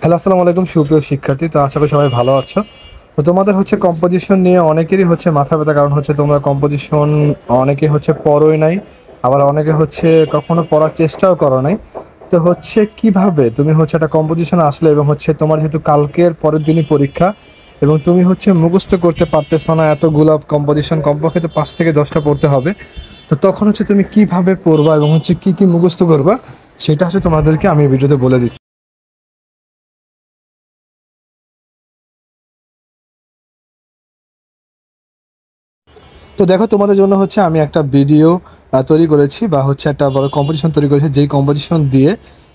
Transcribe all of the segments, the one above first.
Hello, আসসালামু আলাইকুম সুপ্রিয় শিক্ষার্থী। তো আশা করি সবাই ভালো আছো। তো তোমাদের কম্পোজিশন নিয়ে অনেকেরই মাথা ব্যথা, কারণ তোমরা কম্পোজিশন অনেকে পড়োই নাই, আবার অনেকে কখনো পড়ার চেষ্টাও করো নাই। তো কিভাবে তুমি একটা কম্পোজিশন আসলে, এবং তোমার যেহেতু কালকের পরের দিনই পরীক্ষা, এবং তুমি মুখস্থ করতে পারতেছো না এতগুলা কম্পোজিশন, কমপক্ষে তো 5 থেকে 10টা পড়তে হবে। তো তখন তুমি কিভাবে পড়বা এবং কি কি মুখস্থ করবা, সেটা তোমাদেরকে আমি ভিডিওতে বলে দিচ্ছি। তো দেখো, তোমাদের জন্য আমি একটা ভিডিও তৈরি করেছি, বা একটা বড় কম্পোজিশন তৈরি করেছি, যেই কম্পোজিশন দিয়ে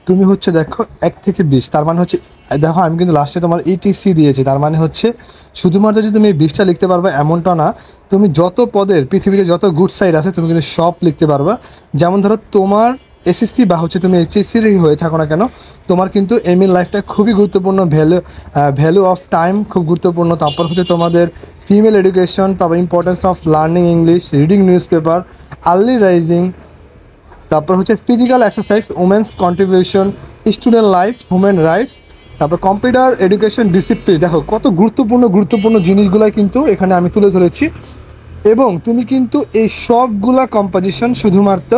তুমি দেখো 1 থেকে 20, তার মানে দেখো আমি কিন্তু লাস্টে তোমার ইটিসি দিয়েছি, তার মানে শুধুমাত্র যে তুমি 20টা লিখতে পারবে এমনটা না। তুমি যত পদের পৃথিবীতে যত গুড সাইড আছে তুমি কিন্তু সব লিখতে পারবা। যেমন ধরো তোমার এসএসসি বা তুমি এইচএসসির হয়ে থাকো না কেন, তোমার কিন্তু এমএ লাইফটা খুবই গুরুত্বপূর্ণ। ভ্যালু অফ টাইম খুব গুরুত্বপূর্ণ। তারপর তোমাদের ফিমেল এডুকেশন, তারপর importance of learning English, reading newspaper, early rising, তারপর physical exercise, women's contribution, student life, human rights, তারপর কম্পিউটার এডুকেশন, ডিসিপ্লিন। দেখো কত গুরুত্বপূর্ণ গুরুত্বপূর্ণ জিনিসগুলাই কিন্তু এখানে আমি তুলে ধরেছি। এবং তুমি কিন্তু এই সবগুলা কম্পোজিশন শুধুমাত্র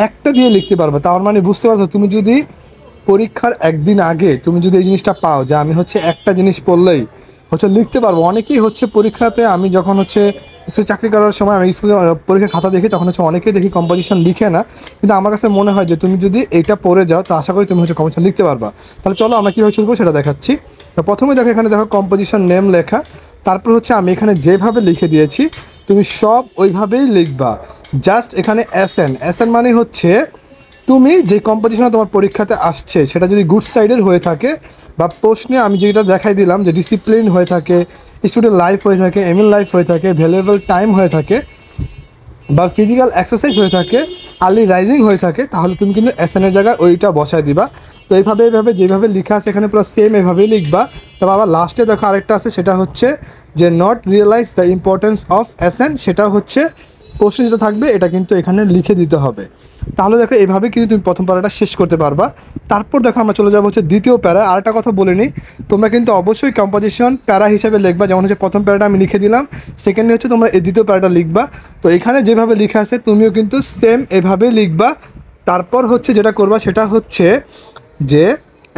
একটা দিয়ে লিখতে পারবে। তার মানে বুঝতে পারছো, তুমি যদি পরীক্ষার একদিন আগে তুমি যদি এই জিনিসটা পাও যে আমি একটা জিনিস পড়লেই লিখতে পারবো। অনেকেই পরীক্ষাতে, আমি যখন স্কুলে চাকরি করার সময় আমি স্কুলে পরীক্ষার খাতা দেখি, তখন অনেকেই দেখি কম্পোজিশন লিখে না। কিন্তু আমার কাছে মনে হয় যে তুমি যদি এইটা পড়ে যাও, তো আশা করি তুমি কম্পোজিশন লিখতে পারবা। তাহলে চলো আমরা কীভাবে শুরু করবো সেটা দেখাচ্ছি। তো প্রথমে দেখো, এখানে দেখো কম্পোজিশন নেম লেখা। তারপর আমি এখানে যেভাবে লিখে দিয়েছি তুমি সব ওইভাবেই লিখবা। জাস্ট এখানে এসএন মানে তুমি যে কম্পোজিশনটা তোমার পরীক্ষাতে আসছে সেটা যদি গুড সাইডের হয়ে থাকে, বা প্রশ্নে আমি যেটা দেখাই দিলাম যে ডিসিপ্লিন হয়ে থাকে, স্টুডেন্ট লাইফ হয়ে থাকে, এমএল লাইফ হয়ে থাকে, ভ্যালুয়েবল টাইম হয়ে থাকে, বা ফিজিক্যাল এক্সারসাইজ হয়ে থাকে, আর্লি রাইজিং হয়ে থাকে, তাহলে তুমি কিন্তু এসএনের জায়গায় ওইটা বসায় দিবা। তো এইভাবে যেভাবে লেখা আছে এখানে পুরো সেম এভাবেই লিখবা। তবে আবার লাস্টে দেখো আরেকটা আছে, সেটা যে not realise the importance of S N, সেটা প্রশ্ন যেটা থাকবে এটা কিন্তু এখানে লিখে দিতে হবে। তাহলে দেখো এইভাবে কিন্তু তুমি প্রথম প্যারাটা শেষ করতে পারবা। তারপর দেখো আমরা চলে যাবো দ্বিতীয় প্যারা। আরেকটা কথা বলে নিই, তোমরা কিন্তু অবশ্যই কম্পোজিশন প্যারা হিসেবে লিখবা। যেমন প্রথম প্যারাটা আমি লিখে দিলাম, সেকেন্ডে তোমরা এই দ্বিতীয় প্যারাটা লিখবা। তো এখানে যেভাবে লেখা আছে তুমিও কিন্তু সেম এভাবেই লিখবা। তারপর যেটা করবা সেটা যে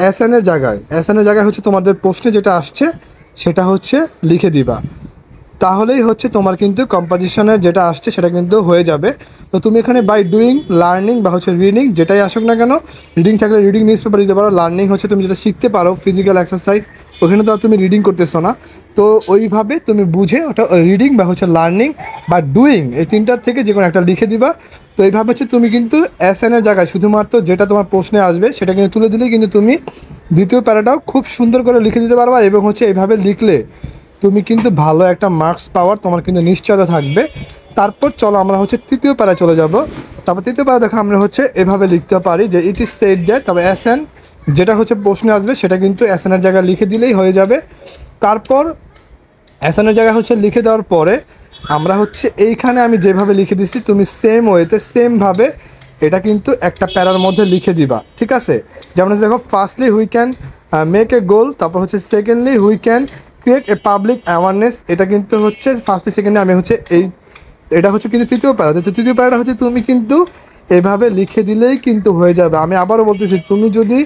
এসএনের জায়গায় তোমাদের প্রশ্নে যেটা আসছে সেটা লিখে দিবা। তাহলেই তোমার কিন্তু কম্পোজিশনের যেটা আসছে সেটা কিন্তু হয়ে যাবে। তো তুমি এখানে বাই ডুইং, লার্নিং বা রিডিং, যেটাই আসুক না কেন, রিডিং থাকলে রিডিং নিউজ পেপার দিতে পারো। লার্নিং তুমি যেটা শিখতে পারো, ফিজিক্যাল এক্সারসাইজ, ওখানে তো তুমি রিডিং করতেছো না। তো ওইভাবে তুমি বুঝে ওটা রিডিং বা লার্নিং বা ডুইং, এই তিনটার থেকে যে কোনো একটা লিখে দিবা। তো এইভাবে তুমি কিন্তু এসএনের জায়গায় শুধুমাত্র যেটা তোমার প্রশ্নে আসবে সেটা কিন্তু তুলে দিলেই কিন্তু তুমি দ্বিতীয় প্যারাটাও খুব সুন্দর করে লিখে দিতে পারবা। এবং এইভাবে লিখলে তুমি কিন্তু ভালো একটা মার্কস পাওয়ার তোমার কিন্তু নিশ্চয়তা থাকবে। তারপর চলো আমরা তৃতীয় প্যারায় চলে যাব। তারপর তৃতীয় প্যারা দেখো আমরা এভাবে লিখতে পারি যে ইট ইজ সেড দ্যাট, তবে এসএন যেটা প্রশ্নে আসবে সেটা কিন্তু এসএনের জায়গায় লিখে দিলেই হয়ে যাবে। তারপর এসএনের জায়গায় লিখে দেওয়ার পরে আমরা এইখানে আমি যেভাবে লিখে দিছি তুমি সেম ওয়েতে সেমভাবে এটা কিন্তু একটা প্যারার মধ্যে লিখে দিবা, ঠিক আছে? যেমন দেখো, firstly we can make a goal, তারপর secondly we can create a public awareness. এটা কিন্তু ফার্স্টলি সেকেন্ডে আমি এটা কিন্তু তৃতীয় প্যারা। তো তৃতীয় প্যারাটা তুমি কিন্তু এভাবে লিখে দিলেই কিন্তু হয়ে যাবে। আমি আবারও বলতেছি, তুমি যদি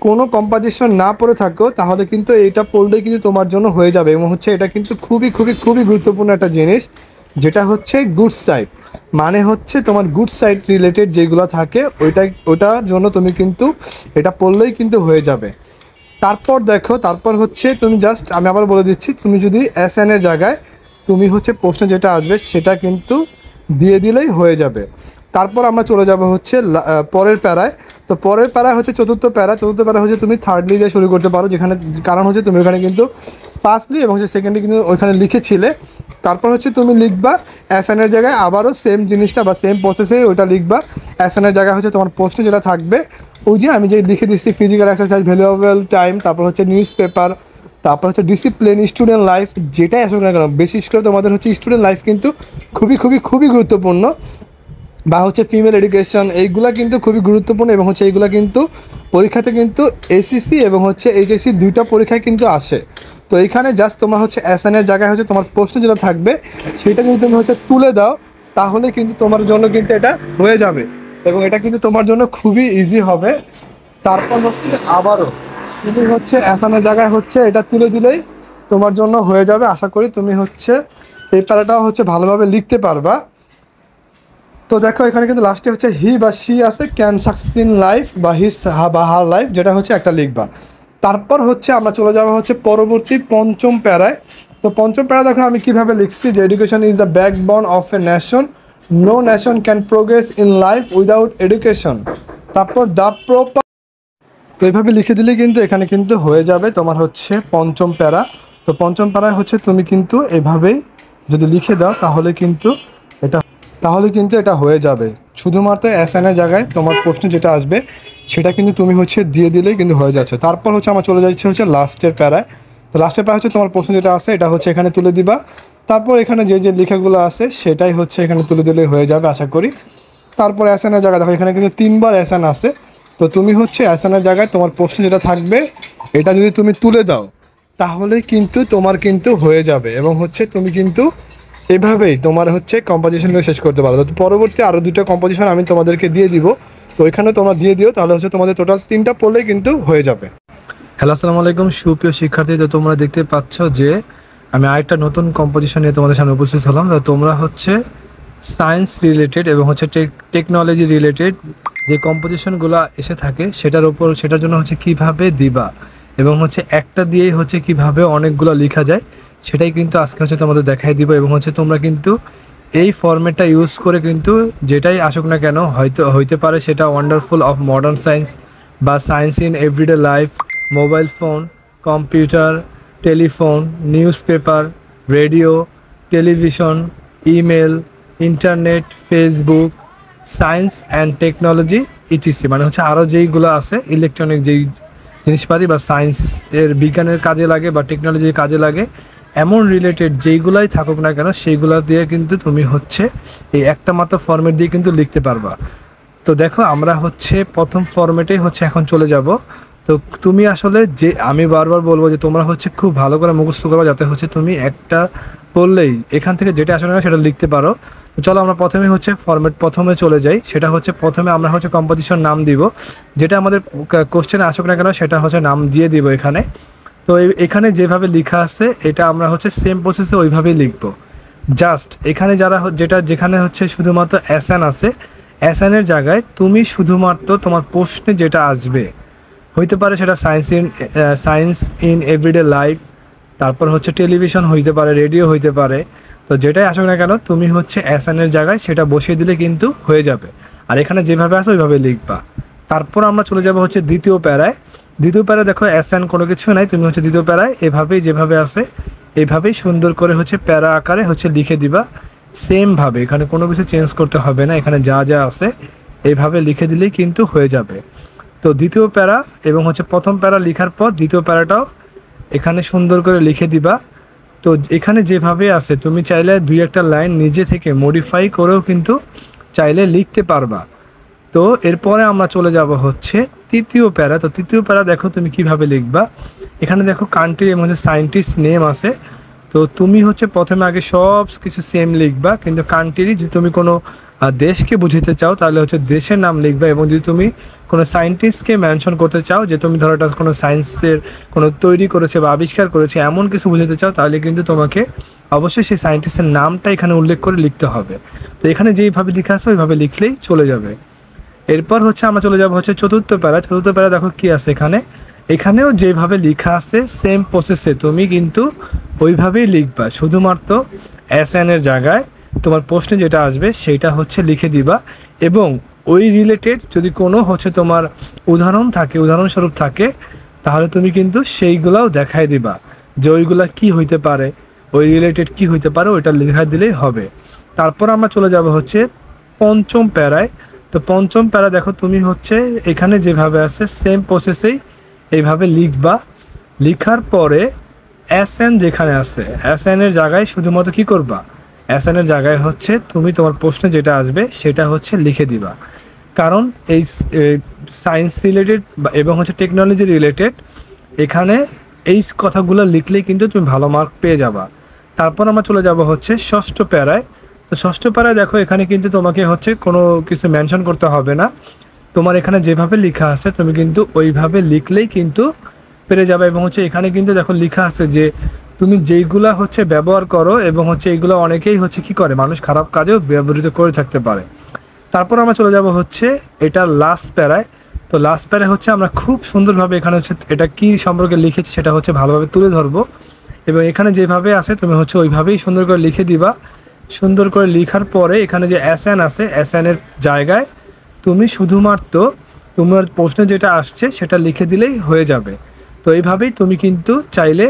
কোনো কম্পোজিশন না পড়ে থাকো তাহলে কিন্তু এইটা পড়লেই কিন্তু তোমার জন্য হয়ে যাবে। এবং এটা কিন্তু খুবই খুবই খুবই গুরুত্বপূর্ণ একটা জিনিস, যেটা গুড সাইড। মানে তোমার গুড সাইড রিলেটেড যেগুলো থাকে ওটার জন্য তুমি কিন্তু এটা পড়লেই কিন্তু হয়ে যাবে। তারপর দেখো, তারপর তুমি জাস্ট, আমি আবার বলে দিচ্ছি, তুমি যদি এসএনের জায়গায় তুমি প্রশ্ন যেটা আসবে সেটা কিন্তু দিয়ে দিলেই হয়ে যাবে। তারপর আমরা চলে যাব পরের প্যারায়। তো পরের প্যারায় চতুর্থ প্যারা তুমি থার্ডলি দিয়ে শুরু করতে পারো, যেখানে কারণ তুমি ওখানে কিন্তু ফার্স্টলি এবং সেকেন্ডলি কিন্তু ওইখানে লিখেছিলে। তারপর তুমি লিখবা এসএনের জায়গায় আবারও সেম জিনিসটা বা সেম প্রসেসে ওইটা লিখবা। এসএনের জায়গায় তোমার প্রশ্ন যেটা থাকবে ওই যে আমি যে লিখে দিচ্ছি, ফিজিক্যাল এক্সারসাইজ, ভ্যালুয়েবল টাইম, তারপর নিউজ পেপার, তারপর ডিসিপ্লিন, স্টুডেন্ট লাইফ, যেটাই আসুক না কেন, বিশেষ করে তোমাদের স্টুডেন্ট লাইফ কিন্তু খুবই খুবই খুবই গুরুত্বপূর্ণ। বা হচ্ছে ফিমেল এডুকেশন, এইগুলা কিন্তু খুবই গুরুত্বপূর্ণ এবং হচ্ছে এইগুলা কিন্তু পরীক্ষাতে কিন্তু এসিসি এবং হচ্ছে এইচএসসি দুইটা পরীক্ষায় কিন্তু আসে। তো এইখানে জাস্ট তোমার হচ্ছে এসএনের জায়গায় হচ্ছে তোমার প্রশ্ন যেটা থাকবে সেটা যদি তুমি হচ্ছে তুলে দাও তাহলে কিন্তু তোমার জন্য কিন্তু এটা হয়ে যাবে এবং এটা কিন্তু তোমার জন্য খুবই ইজি হবে। তারপর হচ্ছে আবারও তুমি হচ্ছে এসএনের জায়গায় হচ্ছে এটা তুলে দিলেই তোমার জন্য হয়ে যাবে। আশা করি তুমি হচ্ছে এই প্যারাটাও হচ্ছে ভালোভাবে লিখতে পারবা। তো দেখো এখানে কিন্তু লাস্টে হচ্ছে হি বা শি আছে, ক্যান সাকসেস ইন লাইফ বা হিস বা হার লাইফ, যেটা হচ্ছে একটা লিখবা। তারপর হচ্ছে আমরা চলে যাবো হচ্ছে পরবর্তী পঞ্চম প্যারায়। তো পঞ্চম প্যারা দেখো আমি কিভাবে লিখছি যে education is the backbone of a nation, no nation can progress in life without education. তারপর দ্য প্রপার, তো এইভাবে লিখে দিলে কিন্তু এখানে কিন্তু হয়ে যাবে তোমার হচ্ছে পঞ্চম প্যারা। তো পঞ্চম প্যারায় হচ্ছে তুমি কিন্তু এভাবেই যদি লিখে দাও তাহলে কিন্তু এটা হয়ে যাবে। শুধুমাত্র এসএনের জায়গায় তোমার প্রশ্ন যেটা আসবে সেটা কিন্তু তুমি হচ্ছে দিয়ে দিলেই কিন্তু হয়ে যাচ্ছে। তারপর হচ্ছে আমার চলে যাচ্ছে হচ্ছে লাস্টের প্যারায়। তো লাস্টের প্যারা হচ্ছে তোমার প্রশ্ন যেটা আছে এটা হচ্ছে এখানে তুলে দিবা। তারপর এখানে যে যে লেখাগুলো আছে সেটাই হচ্ছে এখানে তুলে দিলেই হয়ে যাবে আশা করি। তারপর এসএনের জায়গায় দেখো এখানে কিন্তু 3বার এসএন আছে। তো তুমি হচ্ছে এসএনের জায়গায় তোমার প্রশ্ন যেটা থাকবে এটা যদি তুমি তুলে দাও তাহলে কিন্তু তোমার কিন্তু হয়ে যাবে এবং হচ্ছে তুমি কিন্তু এভাবেই তোমার হচ্ছে কম্পোজিশনটা শেষ করতে পারো। তো পরবর্তী আরও 2টা কম্পোজিশন আমি তোমাদেরকে দিয়ে দিব, তো ওইখানেও তোমরা দিয়ে দিও, তাহলে হচ্ছে তোমাদের টোটাল 3টা পড়লেই কিন্তু হয়ে যাবে। হ্যালো আসসালামু আলাইকুম সুপ্রিয় শিক্ষার্থী, তো তোমরা দেখতে পাচ্ছ যে আমি আরেকটা নতুন কম্পোজিশন নিয়ে তোমাদের সামনে উপস্থিত হলাম। তো তোমরা হচ্ছে সায়েন্স রিলেটেড এবং হচ্ছে টেকনোলজি রিলেটেড যে কম্পোজিশনগুলো এসে থাকে সেটার জন্য হচ্ছে কিভাবে দিবা এবং হচ্ছে একটা দিয়েই হচ্ছে কিভাবে অনেকগুলো লেখা যায় সেটাই কিন্তু আজকে হচ্ছে তোমাদের দেখাই দিব। এবং হচ্ছে তোমরা কিন্তু এই ফরম্যাটটা ইউজ করে কিন্তু যেটাই আসুক না কেন হইতে পারে সেটা ওয়ান্ডারফুল অফ মডার্ন সায়েন্স বা science in everyday life, mobile phone, computer, telephone, news paper, radio, television, email, internet, Facebook, science and technology etc, মানে হচ্ছে আরও যেইগুলো আছে ইলেকট্রনিক যেই জিনিসপাতি বা সায়েন্স এর বিজ্ঞানের কাজে লাগে বা টেকনোলজির কাজে লাগে এমন রিলেটেড যেইগুলাই থাকুক না কেন সেইগুলো দিয়ে কিন্তু তুমি হচ্ছে এই একটা মাত্র ফরম্যাট দিয়ে কিন্তু লিখতে পারবা। তো দেখো আমরা হচ্ছে প্রথম ফরম্যাটে হচ্ছে এখন চলে যাব। তো তুমি আসলে যে আমি বারবার বলবো যে তোমরা হচ্ছে খুব ভালো করে মুখস্থ করো যাতে হচ্ছে তুমি একটা পড়লেই এখান থেকে যেটা আসলে না সেটা লিখতে পারো। তো চলো আমরা প্রথমে হচ্ছে ফরম্যাট প্রথমে চলে যাই। সেটা হচ্ছে প্রথমে আমরা হচ্ছে কম্পোজিশন নাম দিব, যেটা আমাদের কোশ্চেনে আসুক না কেন সেটা হচ্ছে নাম দিয়ে দিব এখানে। তো এখানে যেভাবে লেখা আছে এটা আমরা হচ্ছে সেম প্রসেসে ওইভাবেই লিখবো। জাস্ট এখানে যেখানে হচ্ছে শুধুমাত্র এসএন আছে, এসএনের জায়গায় তুমি শুধুমাত্র তোমার প্রশ্নে যেটা আসবে হইতে পারে সেটা সায়েন্স ইন এভরিডে লাইফ, তারপর হচ্ছে টেলিভিশন হইতে পারে, রেডিও হইতে পারে। তো যেটাই আসুক না কেন তুমি হচ্ছে এসএনের জায়গায় সেটা বসিয়ে দিলে কিন্তু হয়ে যাবে। আর এখানে যেভাবে আছে ওইভাবে লিখবা। তারপর আমরা চলে যাব হচ্ছে দ্বিতীয় প্যারায়। দ্বিতীয় প্যারায় দেখো এসএন কোনো কিছু নাই, তুমি হচ্ছে দ্বিতীয় প্যারায় এভাবেই যেভাবে আছে এইভাবেই সুন্দর করে হচ্ছে প্যারা আকারে হচ্ছে লিখে দিবা সেমভাবে। এখানে কোনো কিছু চেঞ্জ করতে হবে না, এখানে যা যা আছে এইভাবে লিখে দিলেই কিন্তু হয়ে যাবে। তো দ্বিতীয় প্যারা এবং হচ্ছে প্রথম প্যারা লেখার পর দ্বিতীয় প্যারাটাও এখানে সুন্দর করে লিখে দিবা। তো এখানে যেভাবে আছে তুমি চাইলে 2-1 লাইন নিজে থেকে মডিফাই করেও কিন্তু চাইলে লিখতে পারবা। তো এরপরে আমরা চলে যাব হচ্ছে তৃতীয় প্যারা। তো তৃতীয় প্যারা দেখো তুমি কিভাবে লিখবা। এখানে দেখো কান্ট্রি এবং হচ্ছে সায়েন্টিস্ট নেম আছে। তো তুমি হচ্ছে প্রথমে আগে সব কিছু সেম লিখবা, কিন্তু কান্ট্রি যদি তুমি কোনো দেশকে বুঝাতে চাও তাহলে হচ্ছে দেশের নাম লিখবা। এবং যদি তুমি কোনো সায়েন্টিস্টকে মেনশন করতে চাও যে তুমি ধরো এটা কোনো সায়েন্সের কোনো তৈরি করেছে বা আবিষ্কার করেছে এমন কিছু বুঝাতে চাও তাহলে কিন্তু তোমাকে অবশ্যই সেই সায়েন্টিস্টের নামটা এখানে উল্লেখ করে লিখতে হবে। তো এখানে যেইভাবে লেখা আছে ওইভাবে লিখলেই চলে যাবে। এরপর হচ্ছে আমরা চলে যাব হচ্ছে চতুর্থ প্যারা। চতুর্থ প্যারা দেখো কি আছে এখানেও যেভাবে লেখা আছে সেম প্রসেসে তুমি কিন্তু ওইভাবেই লিখবা। শুধুমাত্র এসএনের জায়গায় তোমার প্রশ্নে যেটা আসবে সেইটা হচ্ছে লিখে দিবা। এবং ওই রিলেটেড যদি কোনো হচ্ছে তোমার উদাহরণস্বরূপ থাকে তাহলে তুমি কিন্তু সেইগুলাও দেখাই দিবা যে ওইগুলা কি হইতে পারে, ওই রিলেটেড কি হইতে পারে ওইটা লেখা দিলেই হবে। তারপর আমরা চলে যাব হচ্ছে পঞ্চম প্যারায়। তো পঞ্চম প্যারা দেখো তুমি হচ্ছে এখানে যেভাবে আছে সেম প্রসেসেই এইভাবে লিখবা। লিখার পরে এসএন যেখানে আছে এসএনের জায়গায় শুধুমাত্র কি করবা, এসএনের জায়গায় হচ্ছে তুমি তোমার প্রশ্নে যেটা আসবে সেটা হচ্ছে লিখে দিবা। কারণ এই সায়েন্স রিলেটেড এবং হচ্ছে টেকনোলজি রিলেটেড এখানে এই কথাগুলো লিখলেই কিন্তু তুমি ভালো মার্ক পেয়ে যাবা। তারপর আমরা চলে যাব হচ্ছে ষষ্ঠ প্যারায়। তো ষষ্ঠ প্যারায় দেখো এখানে কিন্তু তোমাকে হচ্ছে কোনো কিছু মেনশন করতে হবে না, তোমার এখানে যেভাবে লেখা আছে তুমি কিন্তু ওইভাবে লিখলেই কিন্তু পেরে যাবে। এবং হচ্ছে এখানে কিন্তু দেখো লেখা আছে যে তুমি যেইগুলা হচ্ছে ব্যবহার করো এবং হচ্ছে এইগুলো অনেকেই হচ্ছে কি করে, মানুষ খারাপ কাজেও ব্যবহৃত করে থাকতে পারে। তারপর আমরা চলে যাব হচ্ছে এটা লাস্ট প্যারায়। তো লাস্ট প্যারায় হচ্ছে আমরা খুব সুন্দরভাবে এখানে হচ্ছে এটা কি সম্পর্কে লিখেছি সেটা হচ্ছে ভালোভাবে তুলে ধরবো, এবং এখানে যেভাবে আছে তুমি হচ্ছে ওইভাবেই সুন্দর করে লিখে দিবা। সুন্দর করে লেখার পরে এখানে যে এসএন আছে এসএনের জায়গায় তুমি শুধুমাত্র তোমার প্রশ্নে যেটা আসছে সেটা লিখে দিলেই হয়ে যাবে। তো এইভাবেই তুমি কিন্তু চাইলে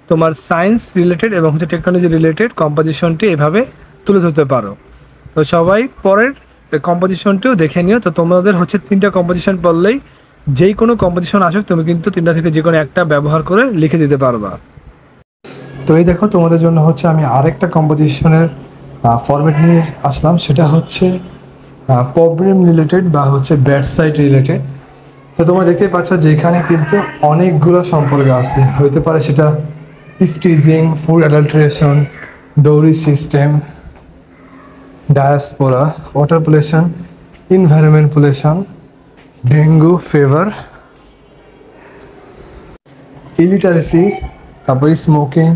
তোমার সায়েন্স রিলেটেড এবং হচ্ছে টেকনোলজি রিলেটেড কম্পোজিশনটি এভাবে তুলে ধরতে পারো। তো সবাই পরের কম্পোজিশনটিও দেখে নিও। তো তোমাদের হচ্ছে 3টা কম্পোজিশন পড়লেই যেই কোনো কম্পোজিশন আসুক তুমি কিন্তু 3টা থেকে যে কোনো একটা ব্যবহার করে লিখে দিতে পারবা। তো এই দেখো তোমাদের জন্য হচ্ছে আমি আরেকটা কম্পোজিশনের ফরম্যাট নিয়ে আসলাম, সেটা হচ্ছে প্রবলেম রিলেটেড বা হচ্ছে ব্যাড সাইড রিলেটেড। তো তোমরা দেখতেই পাচ্ছ যে এখানে কিন্তু অনেকগুলো সম্পর্ক আছে, হইতে পারে সেটা eve teasing, food adulteration, dowry system, diaspora, water pollution, environment pollution, dengue fever, illiteracy, তারপর smoking,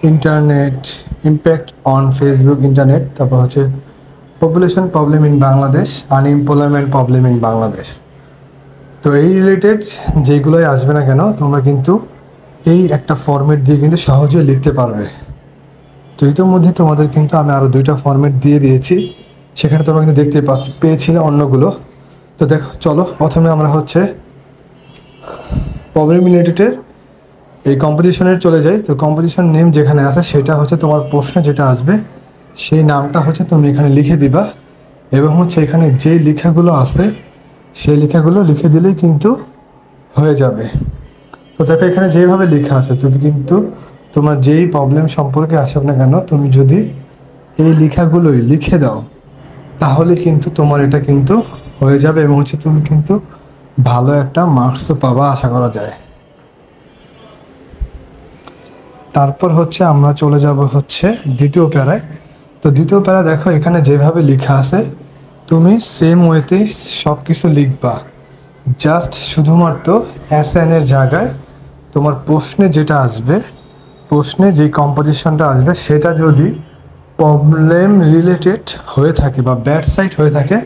internet impact on Facebook internet, তারপর হচ্ছে population problem in Bangladesh, unemployment problem in Bangladesh. তো এই রিলেটেড যেগুলোই আসবে না কেন তোমরা কিন্তু এই একটা ফরম্যাট দিয়ে কিন্তু সহজে লিখতে পারবে। তো ইতিমধ্যে তোমাদের কিন্তু আমি আরও 2টা ফরম্যাট দিয়ে দিয়েছি, সেখানে তোমরা কিন্তু দেখতে পেয়েছিলে অন্যগুলো। তো দেখো চলো প্রথমে আমরা হচ্ছে প্রবলেম রিলেটেডের এই কম্পোজিশনের চলে যাই। তো কম্পোজিশন নেম যেখানে আছে সেটা হচ্ছে তোমার প্রশ্নে যেটা আসবে সেই নামটা হচ্ছে তুমি এখানে লিখে দিবা, এবং হচ্ছে এখানে যে লেখাগুলো আছে সেই লেখাগুলো লিখে দিলেই কিন্তু হয়ে যাবে। তো দেখো এখানে যেভাবে লেখা আছে তুমি কিন্তু তোমার যেই প্রবলেম সম্পর্কে আসুক না কেন তুমি যদি এই লেখাগুলোই লিখে দাও তাহলে কিন্তু তোমার এটা কিন্তু হয়ে যাবে, এবং হচ্ছে তুমি কিন্তু ভালো একটা মার্কসও পাবা আশা করা যায়। তারপর হচ্ছে আমরা চলে যাব হচ্ছে দ্বিতীয় প্যারায়। তো দ্বিতীয় প্যারা দেখো এখানে যেভাবে লেখা আছে তুমি সেম ওয়েতে সব কিছু লিখবা, জাস্ট শুধুমাত্র এসএনের জায়গায় তোমার প্রশ্নে যেটা আসবে, প্রশ্নে যে কম্পোজিশনটা আসবে সেটা যদি প্রবলেম রিলেটেড হয়ে থাকে বা ব্যাড সাইড হয়ে থাকে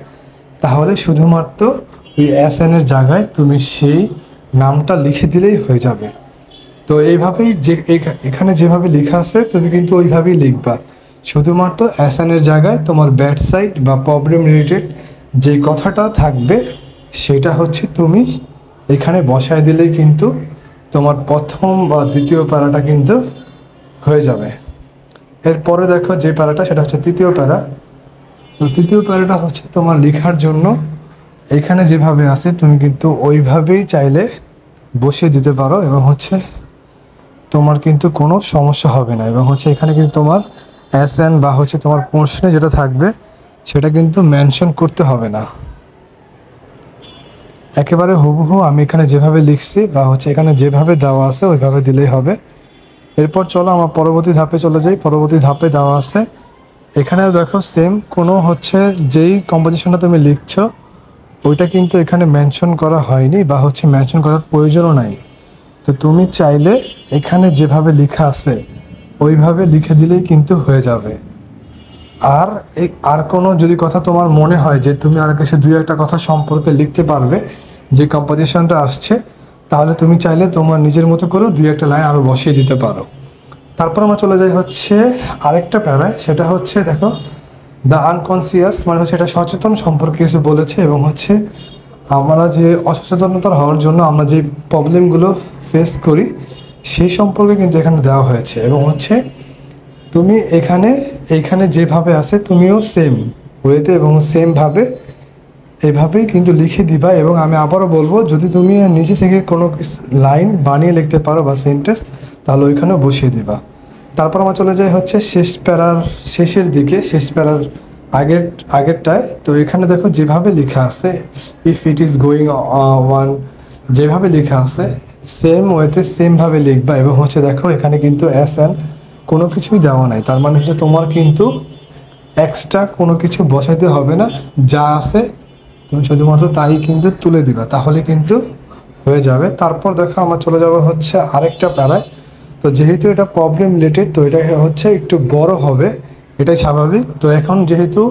তাহলে শুধুমাত্র ওই এসএনের জায়গায় তুমি সেই নামটা লিখে দিলেই হয়ে যাবে। তো এইভাবেই যে এখানে যেভাবে লেখা আছে তুমি কিন্তু ওইভাবেই লিখবা, শুধুমাত্র অ্যাসানের জায়গায় তোমার ব্যাড সাইড বা প্রবলেম রিলেটেড যে কথাটা থাকবে সেটা হচ্ছে তুমি এখানে বসায় দিলেই কিন্তু তোমার প্রথম বা দ্বিতীয় প্যারাটা কিন্তু হয়ে যাবে। এরপরে দেখো যে প্যারাটা সেটা হচ্ছে তৃতীয় প্যারা। তো তৃতীয় প্যারাটা হচ্ছে তোমার লেখার জন্য এখানে যেভাবে আছে তুমি কিন্তু ওইভাবেই চাইলে বসিয়ে দিতে পারো, এবং হচ্ছে তোমার কিন্তু কোনো সমস্যা হবে না। এবং হচ্ছে এখানে কিন্তু তোমার এসএন বা হচ্ছে তোমার প্রশ্নে যেটা থাকবে সেটা কিন্তু মেনশন করতে হবে না, একেবারে হুবহু আমি এখানে যেভাবে লিখছি বা হচ্ছে এখানে যেভাবে দেওয়া আছে ওইভাবে দিলেই হবে। এরপর চলো আমার পরবর্তী ধাপে চলে যাই। পরবর্তী ধাপে দেওয়া আছে এখানেও দেখো সেম কোনো হচ্ছে যেই কম্পোজিশনটা তুমি লিখছো ওইটা কিন্তু এখানে মেনশন করা হয়নি বা হচ্ছে মেনশন করার প্রয়োজনও নাই। তো তুমি চাইলে এখানে যেভাবে লেখা আছে ওইভাবে লিখে দিলেই কিন্তু হয়ে যাবে। আর কোনো যদি কথা তোমার মনে হয় যে তুমি আর কাছে 2-1টা কথা সম্পর্কে লিখতে পারবে যে কম্পোজিশনটা আসছে, তাহলে তুমি চাইলে তোমার নিজের মতো করেও 2-1টা লাইন আরও বসিয়ে দিতে পারো। তারপর আমরা চলে যাই হচ্ছে আরেকটা প্যারায়, সেটা হচ্ছে দেখো দ্য আনকনসিয়াস, মানে হচ্ছে এটা সচেতন সম্পর্কে কিছু বলেছে, এবং হচ্ছে আমরা যে অসচেতনতার হওয়ার জন্য আমরা যে প্রবলেমগুলো ফেস করি সেই সম্পর্কে কিন্তু এখানে দেওয়া হয়েছে। এবং হচ্ছে তুমি এইখানে যেভাবে আছে তুমিও সেম ওয়েতে এবং সেমভাবে এইভাবেই কিন্তু লিখে দিবা। এবং আমি আবারও বলবো যদি তুমি নিজে থেকে কোনো লাইন বানিয়ে লিখতে পারো বা সেন্টেন্স তাহলে ওইখানেও বসিয়ে দিবা। তারপর আমরা চলে যাই হচ্ছে শেষ প্যারার শেষের দিকে, শেষ প্যারার আগেরটায়। তো এখানে দেখো যেভাবে লেখা আছে, if it is going one, যেভাবে লেখা আছে সেম ওয়েতে সেমভাবে লিখবা। এবং হচ্ছে দেখো এখানে কিন্তু এস এন কোনো কিছুই দেওয়া নাই, তার মানে হচ্ছে তোমার কিন্তু এক্সট্রা কোনো কিছু বসাইতে হবে না, যা আছে তুমি শুধুমাত্র তাই কিন্তু তুলে দিবা, তাহলে কিন্তু হয়ে যাবে। তারপর দেখো আমরা চলে যাব হচ্ছে আরেকটা প্যারায়। তো যেহেতু এটা প্রবলেম রিলেটেড, তো এটা হচ্ছে একটু বড় হবে, এটাই স্বাভাবিক। তো এখন যেহেতু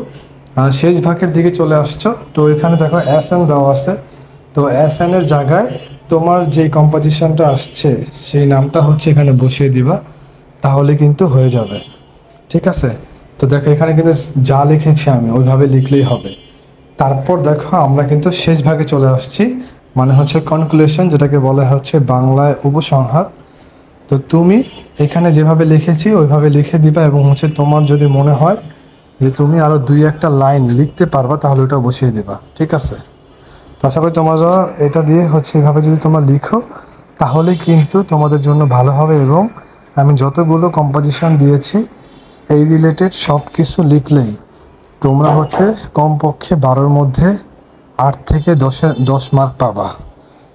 শেষ ভাগের দিকে চলে আসছো, তো এখানে দেখো এস এন দেওয়া আছে। তো এস এন এর জায়গায় তোমার যেই কম্পোজিশনটা আসছে সেই নামটা হচ্ছে এখানে বসিয়ে দিবা, তাহলে কিন্তু হয়ে যাবে। ঠিক আছে? তো দেখো এখানে কিন্তু যা লিখেছি আমি ওইভাবে লিখলেই হবে। তারপর দেখো আমরা কিন্তু শেষ ভাগে চলে আসছি, মানে হচ্ছে কনক্লুশন, যেটাকে বলা হচ্ছে বাংলায় উপসংহার। তো তুমি এখানে যেভাবে লিখেছি ওইভাবে লিখে দিবা, এবং হচ্ছে তোমার যদি মনে হয় যে তুমি আরও দুই একটা লাইন লিখতে পারবা, তাহলে ওটা বসিয়ে দিবা। ঠিক আছে? তো আশা করি তোমরা এটা দিয়ে হচ্ছে এভাবে যদি তোমরা লিখো, তাহলে কিন্তু তোমাদের জন্য ভালো হবে। এবং আমি যতগুলো কম্পোজিশন দিয়েছি এই রিলেটেড সব কিছু লিখলেই তোমরা হচ্ছে কমপক্ষে 12-র মধ্যে 8 থেকে 10 মার্ক পাবা।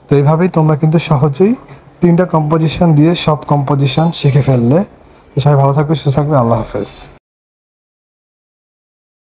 তো এইভাবেই তোমরা কিন্তু সহজেই 3টা কম্পোজিশন দিয়ে সব কম্পোজিশন শিখে ফেললে। তো সবাই ভালো থাকবে, সুস্থ থাকবে, আল্লাহ হাফেজ।